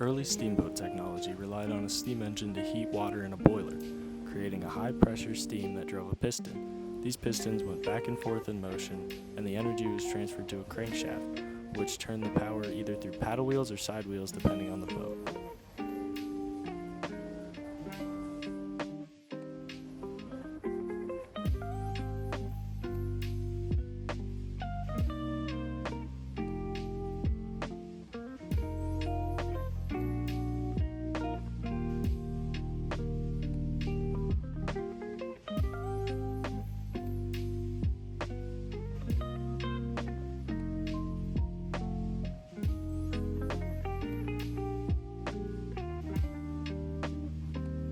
Early steamboat technology relied on a steam engine to heat water in a boiler, creating a high-pressure steam that drove a piston. These pistons went back and forth in motion, and the energy was transferred to a crankshaft, which turned the power either through paddle wheels or side wheels depending on the boat.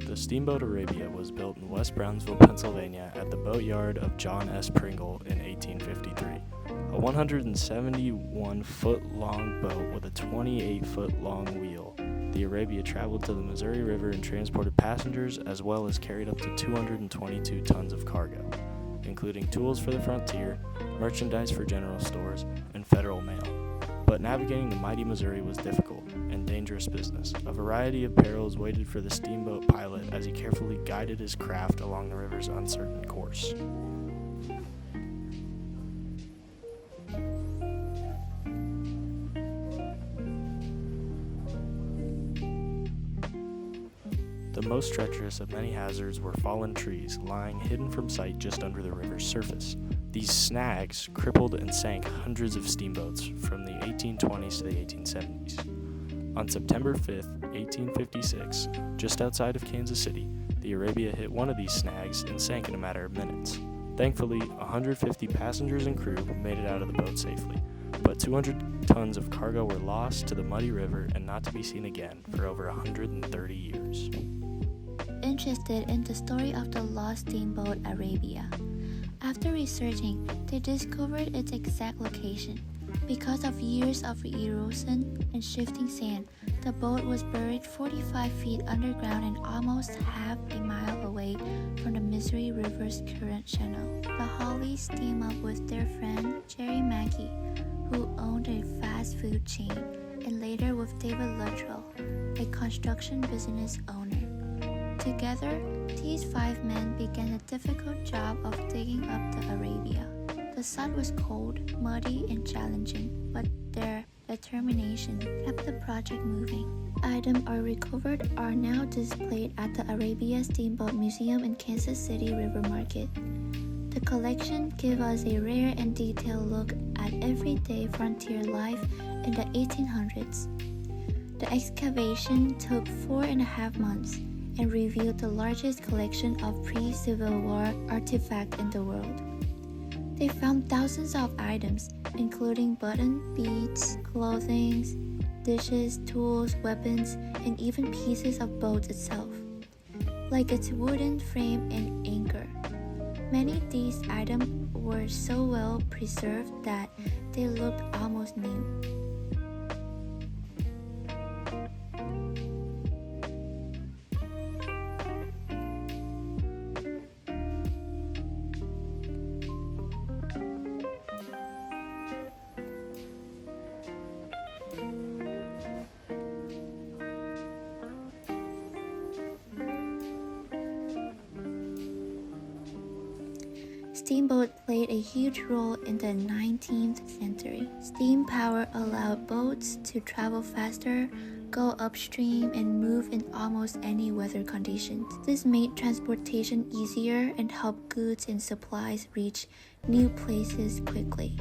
The Steamboat Arabia was built in West Brownsville, Pennsylvania at the boatyard of John S. Pringle in 1853. A 171-foot-long boat with a 28-foot-long wheel, the Arabia traveled to the Missouri River and transported passengers as well as carried up to 222 tons of cargo, including tools for the frontier, merchandise for general stores, and federal mail. But navigating the mighty Missouri was difficult and dangerous business. A variety of perils waited for the steamboat pilot as he carefully guided his craft along the river's uncertain course. The most treacherous of many hazards were fallen trees lying hidden from sight just under the river's surface. These snags crippled and sank hundreds of steamboats from the 1820s to the 1870s. On September 5, 1856, just outside of Kansas City, the Arabia hit one of these snags and sank in a matter of minutes. Thankfully, 150 passengers and crew made it out of the boat safely, but 200 tons of cargo were lost to the muddy river and not to be seen again for over 130 years. Interested in the story of the lost steamboat Arabia. After researching, they discovered its exact location. Because of years of erosion and shifting sand, the boat was buried 45 feet underground and almost half a mile away from the Missouri River's current channel. The Hollies teamed up with their friend Jerry Mackey, who owned a fast food chain, and later with David Luttrell, a construction business owner. Together, these 5 men began the difficult job of digging up the Arabia. The sun was cold, muddy, and challenging, but their determination kept the project moving. Items are recovered are now displayed at the Arabia Steamboat Museum in Kansas City River Market. The collection gives us a rare and detailed look at everyday frontier life in the 1800s. The excavation took 4.5 months and revealed the largest collection of pre-Civil War artifacts in the world. They found thousands of items, including buttons, beads, clothing, dishes, tools, weapons, and even pieces of boat itself, like its wooden frame and anchor. Many of these items were so well preserved that they looked almost new. Steamboat played a huge role in the 19th century. Steam power allowed boats to travel faster, go upstream, and move in almost any weather conditions. This made transportation easier and helped goods and supplies reach new places quickly.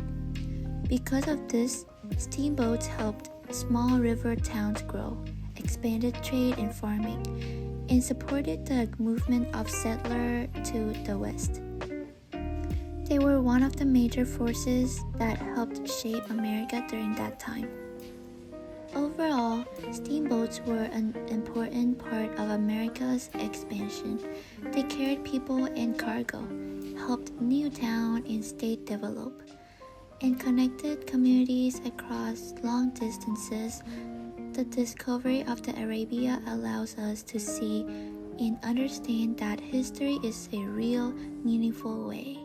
Because of this, steamboats helped small river towns grow, expanded trade and farming, and supported the movement of settlers to the west. They were one of the major forces that helped shape America during that time. Overall, steamboats were an important part of America's expansion. They carried people and cargo, helped new towns and states develop, and connected communities across long distances. The discovery of the Arabia allows us to see and understand that history is a real, meaningful way.